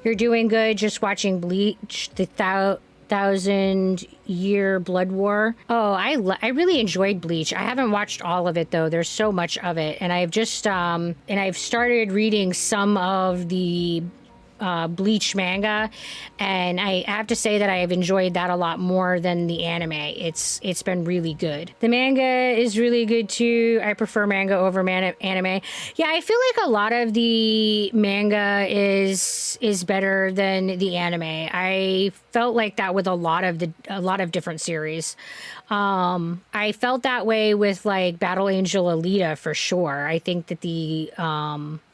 you're doing good just watching Bleach, the Thousand Year Blood War. Oh, I really enjoyed Bleach. I haven't watched all of it though. There's so much of it, and I've just and I've started reading some of the Bleach manga, and I have to say that I have enjoyed that a lot more than the anime. It's been really good. The manga is really good too. I prefer manga over anime. Yeah, I feel like a lot of the manga is better than the anime. I felt like that with a lot of different series. I felt that way with like Battle Angel Alita for sure. I think that the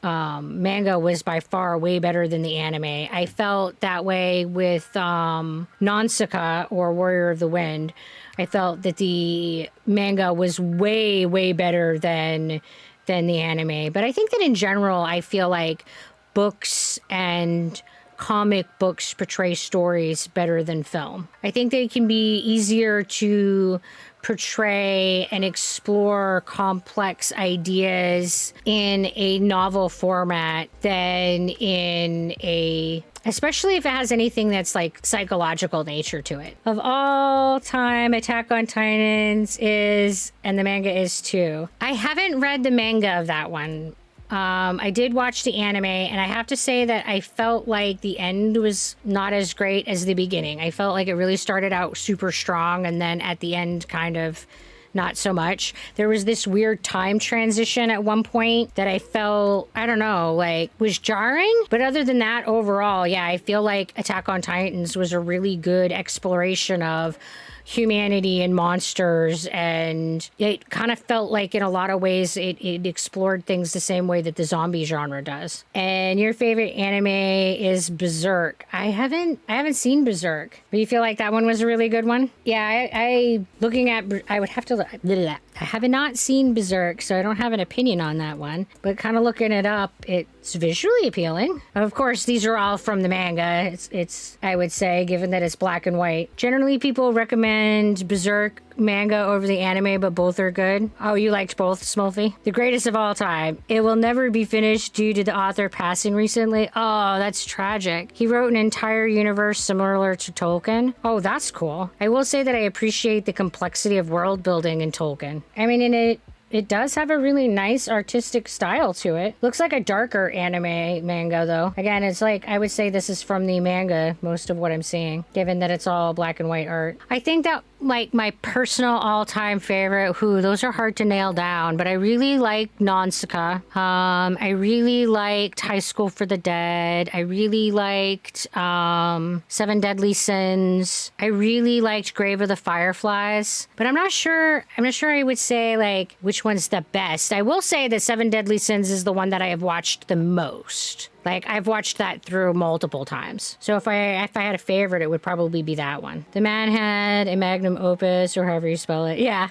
manga was by far way better than the anime. I felt that way with Nausicaa or Warrior of the Wind. I felt that the manga was way better than the anime. But I think that in general, I feel like books and comic books portray stories better than film. I think they can be easier to portray and explore complex ideas in a novel format than in especially if it has anything that's like psychological nature to it. Of all time, Attack on Titans is, and the manga is too. I haven't read the manga of that one. I did watch the anime, and I have to say that I felt like the end was not as great as the beginning. I felt like it really started out super strong, and then at the end, kind of not so much. There was this weird time transition at one point that I felt, I don't know, like was jarring. But other than that, overall, yeah, I feel like Attack on Titans was a really good exploration of humanity and monsters, and it kind of felt like in a lot of ways it explored things the same way that the zombie genre does. And your favorite anime is Berserk. I haven't seen Berserk, but you feel like that one was a really good one? Yeah, I would have to look. I have not seen Berserk, so I don't have an opinion on that one, but kind of looking it up, it's visually appealing. Of course, these are all from the manga. It's I would say, given that it's black and white. Generally, people recommend Berserk manga over the anime, but both are good. Oh, you liked both, Smolfy? The greatest of all time. It will never be finished due to the author passing recently. Oh, that's tragic. He wrote an entire universe similar to Tolkien. Oh, that's cool. I will say that I appreciate the complexity of world building in Tolkien. I mean, it does have a really nice artistic style to it. Looks like a darker anime manga, though. Again, it's like, I would say this is from the manga, most of what I'm seeing, given that it's all black and white art. I think that, like, my personal all-time favorite, those are hard to nail down, but I really like Nausicaa. I really liked High School for the Dead. I really liked Seven Deadly Sins. I really liked Grave of the Fireflies, but I'm not sure I would say, like, which one's the best. I will say that Seven Deadly Sins is the one that I have watched the most. Like, I've watched that through multiple times. So if I had a favorite, it would probably be that one. The man had a magnum opus, or however you spell it. Yeah,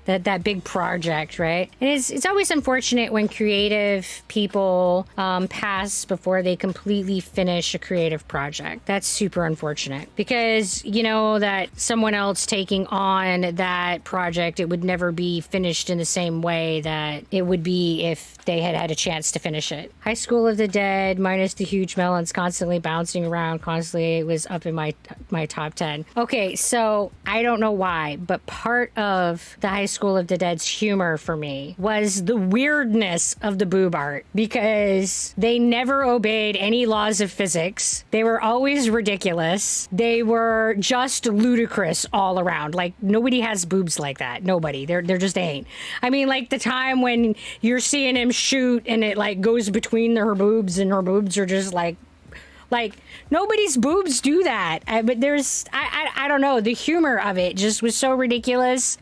that big project, right? And it's always unfortunate when creative people pass before they completely finish a creative project. That's super unfortunate, because you know that someone else taking on that project, it would never be finished in the same way that it would be if they had had a chance to finish it. High School of the Dead, minus the huge melons constantly bouncing around constantly, it was up in my top 10. Okay, so I don't know why, but part of the High School of the Dead's humor for me was the weirdness of the boob art, because they never obeyed any laws of physics. They were always ridiculous. They were just ludicrous all around. Like, nobody has boobs like that. Nobody. There just ain't. I mean, like the time when you're seeing him shoot and it like goes between her boobs, and her boobs are just like nobody's boobs do that. But there's, I don't know, the humor of it just was so ridiculous.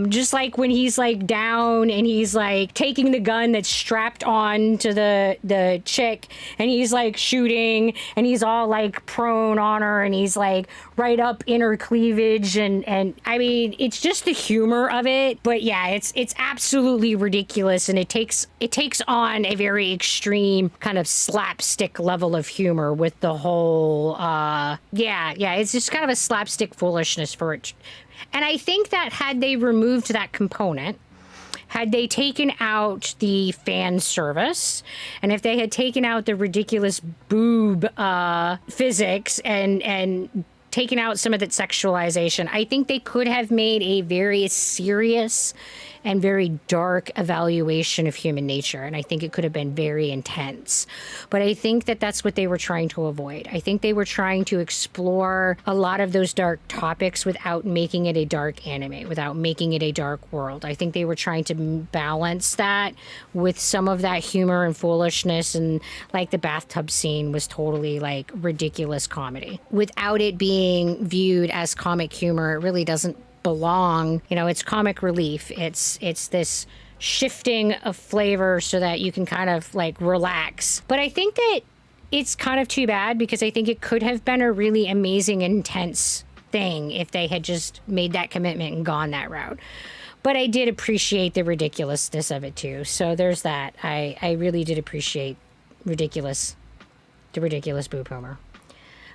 Just like when he's like down and he's like taking the gun that's strapped on to the chick, and he's like shooting, and he's all like prone on her, and he's like right up in her cleavage, and I mean, it's just the humor of it. But yeah, it's absolutely ridiculous, and it takes on a very extreme kind of slapstick level of humor with the whole it's just kind of a slapstick foolishness for it. And I think that had they removed that component, had they taken out the fan service, and if they had taken out the ridiculous boob physics and taken out some of that sexualization, I think they could have made a very serious and very dark evaluation of human nature. And I think it could have been very intense. But I think that that's what they were trying to avoid. I think they were trying to explore a lot of those dark topics without making it a dark anime, without making it a dark world. I think they were trying to balance that with some of that humor and foolishness. And like the bathtub scene was totally like ridiculous comedy. Without it being viewed as comic humor, it really doesn't belong. You know, it's comic relief. It's this shifting of flavor so that you can kind of like relax. But I think that it's kind of too bad because I think it could have been a really amazing, intense thing if they had just made that commitment and gone that route. But I did appreciate the ridiculousness of it too. So there's that. I really did appreciate the ridiculous boob humor.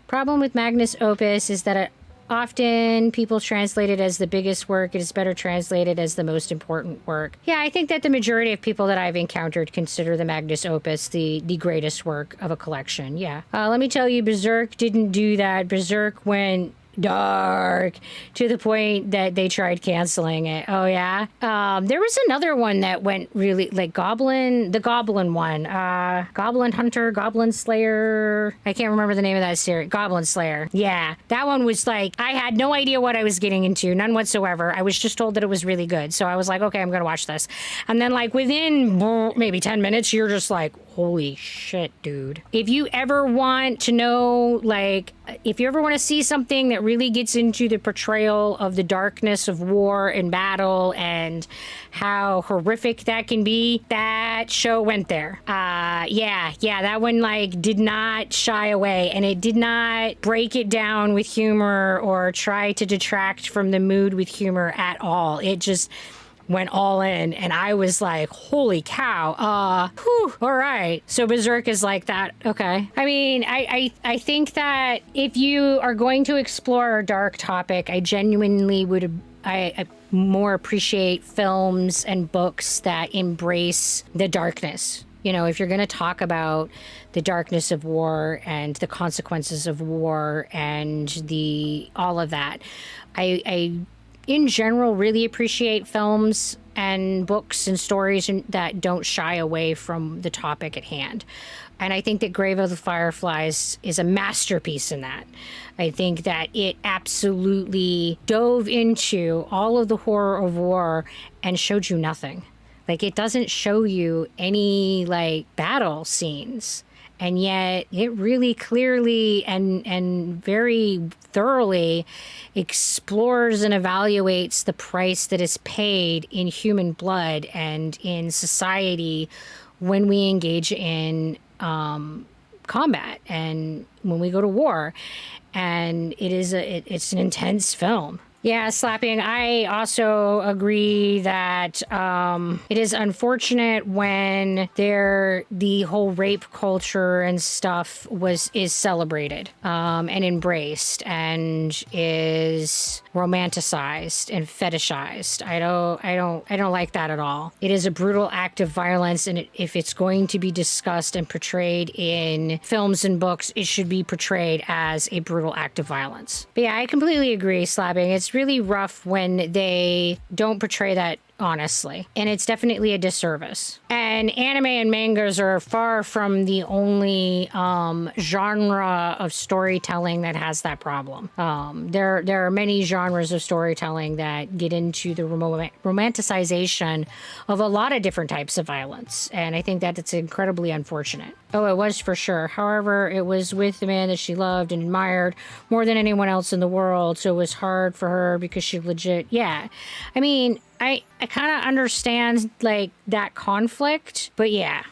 Problem with Magnus Opus is that often people translate it as the biggest work. It is better translated as the most important work. Yeah, I think that the majority of people that I've encountered consider the Magnus Opus the greatest work of a collection. Yeah. Let me tell you, Berserk didn't do that. Berserk went dark to the point that they tried canceling it. Oh yeah. There was another one that went really like the Goblin one, Goblin Hunter, Goblin Slayer. I can't remember the name of that series. Goblin Slayer. Yeah. That one was like, I had no idea what I was getting into, none whatsoever. I was just told that it was really good. So I was like, okay, I'm going to watch this. And then like within maybe 10 minutes, you're just like, holy shit, dude. If you ever want to know, like, if you ever want to see something that really gets into the portrayal of the darkness of war and battle and how horrific that can be, that show went there. Yeah, that one, like, did not shy away, and it did not break it down with humor or try to detract from the mood with humor at all. It just went all in, and I was like, holy cow, all right. So Berserk is like that. Okay. I mean, I think that if you are going to explore a dark topic, I genuinely would, I more appreciate films and books that embrace the darkness. You know, if you're going to talk about the darkness of war and the consequences of war and all of that, I in general really appreciate films and books and stories that don't shy away from the topic at hand. And I think that Grave of the Fireflies is a masterpiece in that. I think that it absolutely dove into all of the horror of war and showed you nothing. Like, it doesn't show you any like battle scenes. And yet it really clearly and very thoroughly explores and evaluates the price that is paid in human blood and in society when we engage in combat and when we go to war. And it's an intense film. Yeah, Slapping. I also agree that it is unfortunate when the whole rape culture and stuff is celebrated and embraced and is romanticized and fetishized. I don't like that at all. It is a brutal act of violence, and if it's going to be discussed and portrayed in films and books, it should be portrayed as a brutal act of violence. But yeah, I completely agree, Slapping. It's really rough when they don't portray that honestly, and it's definitely a disservice. And anime and mangas are far from the only genre of storytelling that has that problem. There are many genres of storytelling that get into the romanticization of a lot of different types of violence, and I think that it's incredibly unfortunate. Oh, it was for sure. However, it was with the man that she loved and admired more than anyone else in the world, so it was hard for her because she legit, yeah. I mean, I kind of understand like that conflict, but yeah.